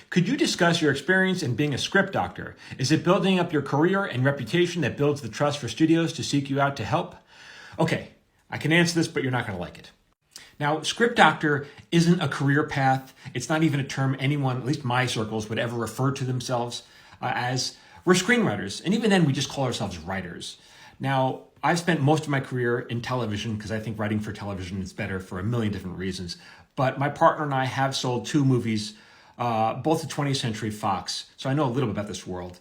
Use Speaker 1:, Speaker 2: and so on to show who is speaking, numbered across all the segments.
Speaker 1: Could you discuss your experience in being a script doctor? Is it building up your career and reputation that builds the trust for studios to seek you out to help? Okay, I can answer this, but you're not going to like it. Now, script doctor isn't a career path. It's not even a term anyone, at least my circles, would ever refer to themselves as. We're screenwriters, and even then we just call ourselves writers. Now, I've spent most of my career in television because I think writing for television is better for a million different reasons. But my partner and I have sold 2 movies, both to 20th Century Fox, so I know a little bit about this world.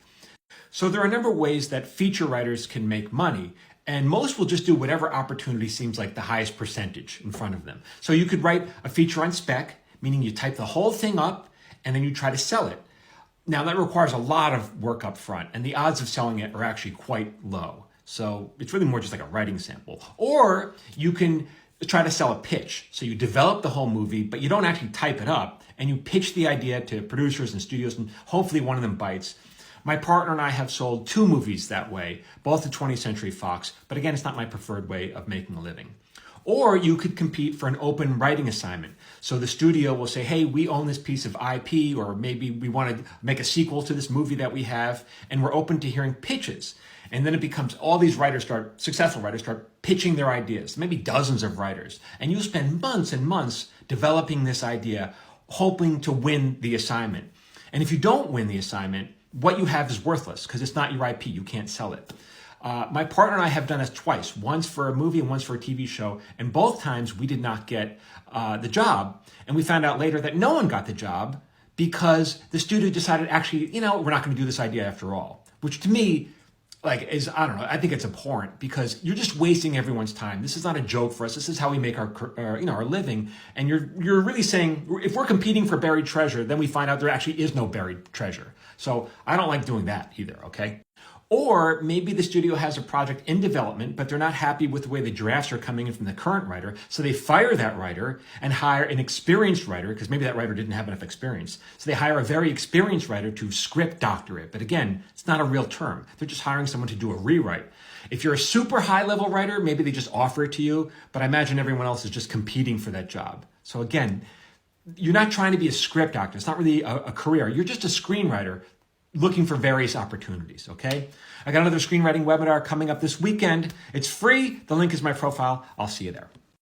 Speaker 1: So there are a number of ways that feature writers can make money, and most will just do whatever opportunity seems like the highest percentage in front of them. So you could write a feature on spec, meaning you type the whole thing up and then you try to sell it. Now that requires a lot of work up front, and the odds of selling it are actually quite low. So it's really more just like a writing sample. Or you can try to sell a pitch. So you develop the whole movie, but you don't actually type it up, and you pitch the idea to producers and studios, and hopefully one of them bites. My partner and I have sold 2 movies that way, both to 20th Century Fox, but again, it's not my preferred way of making a living. Or you could compete for an open writing assignment. So the studio will say, hey, we own this piece of IP, or maybe we want to make a sequel to this movie that we have, and we're open to hearing pitches. And then it becomes all these successful writers start pitching their ideas, maybe dozens of writers. And you spend months and months developing this idea, hoping to win the assignment. And if you don't win the assignment, what you have is worthless because it's not your IP. You can't sell it. My partner and I have done this twice, once for a movie and once for a TV show. And both times we did not get the job. And we found out later that no one got the job because the studio decided, actually, we're not going to do this idea after all, which to me, I think it's abhorrent because you're just wasting everyone's time. This is not a joke for us. This is how we make our living. And you're really saying, if we're competing for buried treasure, then we find out there actually is no buried treasure. So I don't like doing that either, okay? Or maybe the studio has a project in development, but they're not happy with the way the drafts are coming in from the current writer. So they fire that writer and hire an experienced writer, because maybe that writer didn't have enough experience. So they hire a very experienced writer to script doctor it. But again, it's not a real term. They're just hiring someone to do a rewrite. If you're a super high level writer, maybe they just offer it to you, but I imagine everyone else is just competing for that job. So again, you're not trying to be a script doctor. It's not really a career. You're just a screenwriter looking for various opportunities, okay? I got another screenwriting webinar coming up this weekend. It's free. The link is my profile. I'll see you there.